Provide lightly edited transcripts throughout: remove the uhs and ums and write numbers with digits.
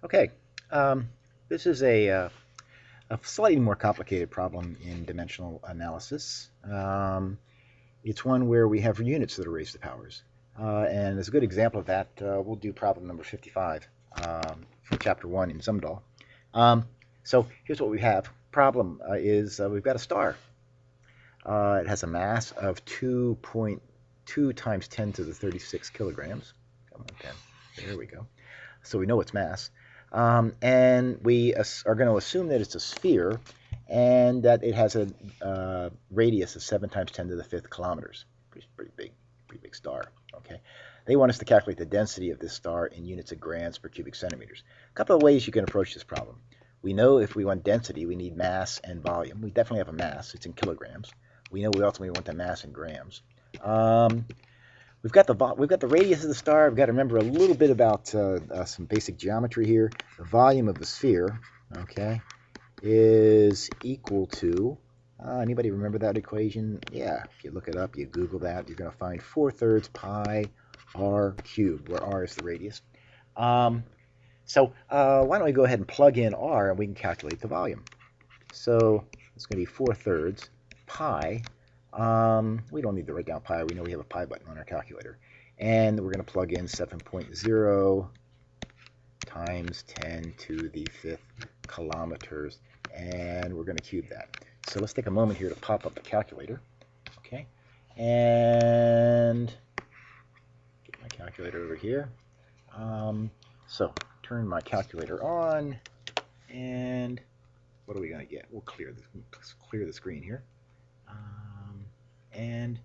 Okay, this is a slightly more complicated problem in dimensional analysis. It's one where we have units that are raised to powers. And as a good example of that, we'll do problem number 55 from chapter 1 in Zumdahl. So here's what we have. Problem is we've got a star. It has a mass of 2.2 times 10 to the 36 kilograms. Come on, 10. There we go. So we know its mass. And we are going to assume that it's a sphere and that it has a radius of 7 times 10 to the 5th kilometers. Pretty big star. Okay. They want us to calculate the density of this star in units of grams per cubic centimeters. A couple of ways you can approach this problem. We know if we want density, we need mass and volume. We definitely have a mass. It's in kilograms. We know we ultimately want the mass in grams. We've got the radius of the star. We've got to remember a little bit about some basic geometry here. The volume of the sphere, okay, is equal to, anybody remember that equation? Yeah, if you look it up, you Google that, you're going to find 4/3 pi r cubed, where r is the radius. So why don't we go ahead and plug in r, and we can calculate the volume. So it's going to be 4/3 pi. We don't need to write down pi. We know we have a pi button on our calculator. And we're going to plug in 7.0 times 10 to the 5th kilometers. And we're going to cube that. So let's take a moment here to pop up the calculator. Okay. And get my calculator over here. So turn my calculator on. And what are we going to get? We'll clear the screen here. And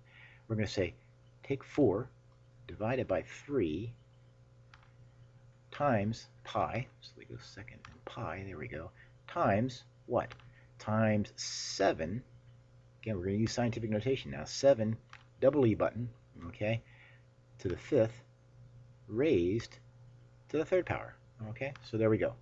we're going to say take 4 divided by 3 times pi, so we go second and pi, there we go, times what? Times 7, again we're going to use scientific notation now, 7, double E button, okay, to the 5th raised to the 3rd power, okay, so there we go.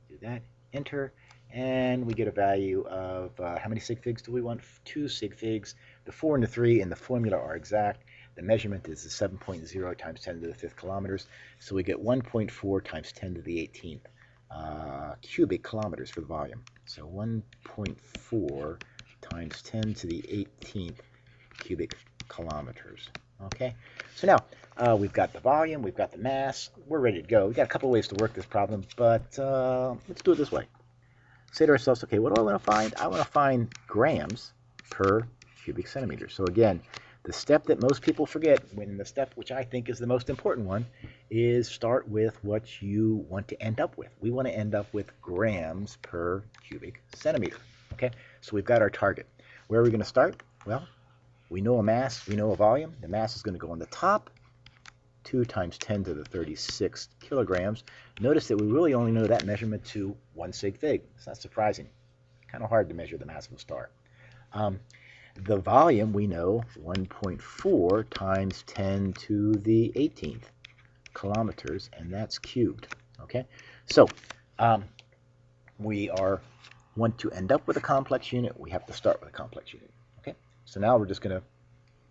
Do that, enter, and we get a value of, how many sig figs do we want? 2 sig figs. The 4 and the 3 in the formula are exact. The measurement is the 7.0 times 10 to the 5th kilometers. So we get 1.4 times 10 to the 18th cubic kilometers for the volume. So 1.4 times 10 to the 18th cubic kilometers. Okay, so now we've got the volume, we've got the mass, we're ready to go. We've got a couple of ways to work this problem, but let's do it this way. Say to ourselves, okay, what do I want to find? I want to find grams per cubic centimeter. So again, the step that most people forget, when the step which I think is the most important one, is start with what you want to end up with. We want to end up with grams per cubic centimeter. Okay, so we've got our target. Where are we going to start? Well, we know a mass, we know a volume. The mass is going to go on the top, 2 times 10 to the 36 kilograms. Notice that we really only know that measurement to 1 sig fig. It's not surprising. Kind of hard to measure the mass of a star. The volume, we know 1.4 times 10 to the 18th kilometers, and that's cubed. Okay, so we want to end up with a complex unit. We have to start with a complex unit. Okay, so now we're just going to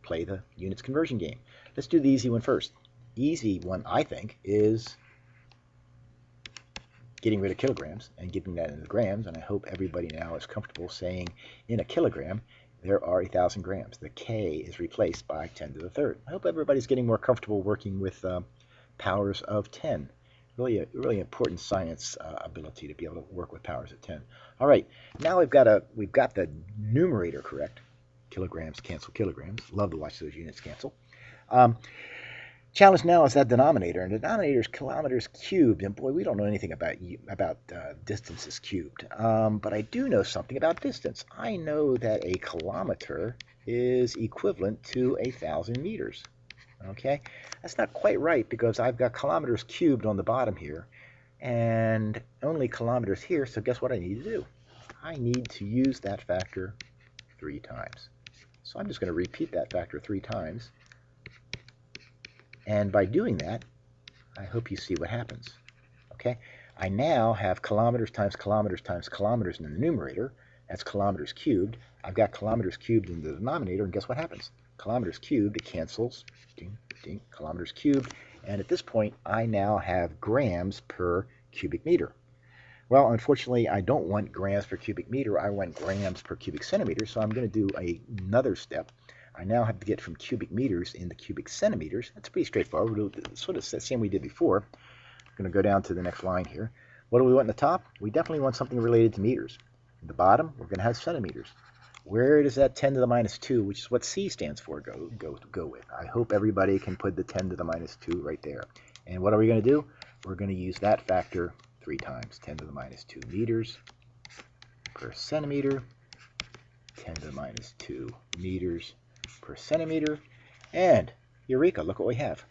play the units conversion game. Let's do the easy one first. Easy one, I think, is getting rid of kilograms and getting that into grams, and I hope everybody now is comfortable saying in a kilogram there are 1,000 grams. The K is replaced by 10 to the 3rd. I hope everybody's getting more comfortable working with powers of 10. Really important science ability to be able to work with powers of 10. All right, now we've got the numerator correct. Kilograms cancel kilograms. Love to watch those units cancel. Challenge now is that denominator, and the denominator is kilometers cubed, and boy, we don't know anything about distances cubed, but I do know something about distance. I know that a kilometer is equivalent to 1,000 meters. Okay, that's not quite right because I've got kilometers cubed on the bottom here, and only kilometers here, so guess what I need to do? I need to use that factor 3 times. So I'm just going to repeat that factor 3 times. And by doing that, I hope you see what happens. Okay, I now have kilometers times kilometers times kilometers in the numerator. That's kilometers cubed. I've got kilometers cubed in the denominator, and guess what happens? Kilometers cubed, it cancels. Ding, ding, kilometers cubed. And at this point, I now have grams per cubic meter. Well, unfortunately, I don't want grams per cubic meter. I want grams per cubic centimeter. So I'm going to do another step. I now have to get from cubic meters into cubic centimeters. That's pretty straightforward. We'll do sort of the same we did before. I'm going to go down to the next line here. What do we want in the top? We definitely want something related to meters. At the bottom, we're going to have centimeters. Where does that 10 to the minus 2, which is what C stands for, go with? I hope everybody can put the 10 to the minus 2 right there. And what are we going to do? We're going to use that factor 3 times. 10 to the minus 2 meters per centimeter. 10 to the minus 2 meters per centimeter. And eureka, look what we have.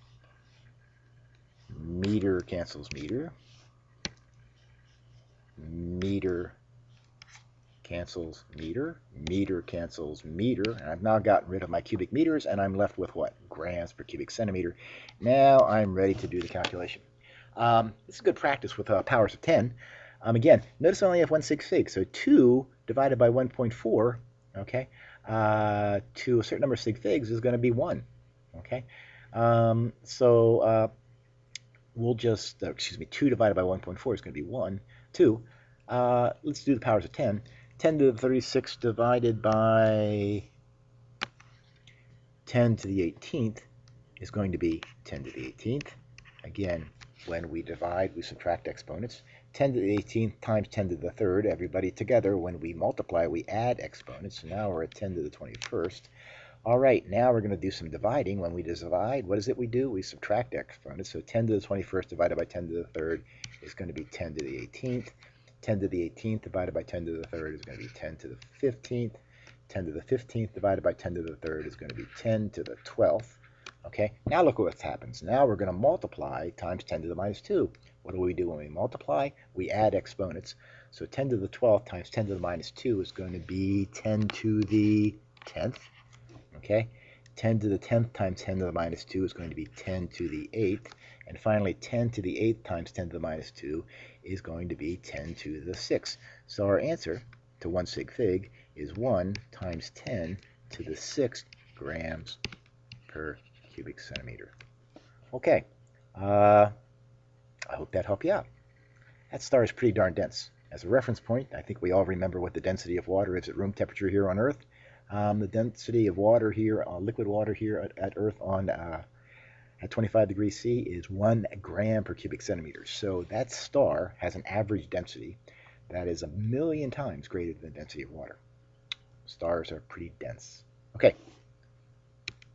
Meter cancels meter. Meter cancels meter. Meter cancels meter. And I've now gotten rid of my cubic meters, and I'm left with what? Grams per cubic centimeter. Now I'm ready to do the calculation. This is good practice with powers of 10. Again, notice I only have one sig fig, so 2 divided by 1.4, okay, to a certain number of sig figs is going to be 1, okay. We'll just, 2 divided by 1.4 is going to be 1. 2, let's do the powers of 10. 10 to the 36 divided by 10 to the 18th is going to be 10 to the 18th. Again, when we divide, we subtract exponents. 10 to the 18th times 10 to the 3rd, everybody together. When we multiply, we add exponents. So now we're at 10 to the 21st. All right, now we're going to do some dividing. When we divide, what is it we do? We subtract exponents. So 10 to the 21st divided by 10 to the 3rd is going to be 10 to the 18th. 10 to the 18th divided by 10 to the 3rd is going to be 10 to the 15th. 10 to the 15th divided by 10 to the 3rd is going to be 10 to the 12th. Okay, now look what happens. Now we're going to multiply times 10 to the minus 2. What do we do when we multiply? We add exponents. So 10 to the 12th times 10 to the minus 2 is going to be 10 to the 10th. Okay, 10 to the 10th times 10 to the minus 2 is going to be 10 to the 8th. And finally, 10 to the 8th times 10 to the minus 2 is going to be 10 to the 6th. So our answer to 1 sig fig is 1 times 10 to the 6th grams per cubic centimeter. Okay, I hope that helped you out. That star is pretty darn dense. As a reference point, I think we all remember what the density of water is at room temperature here on Earth. The density of water here, liquid water here at Earth at 25 degrees C is 1 gram per cubic centimeter. So that star has an average density that is 1,000,000 times greater than the density of water. Stars are pretty dense. Okay,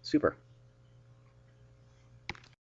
super.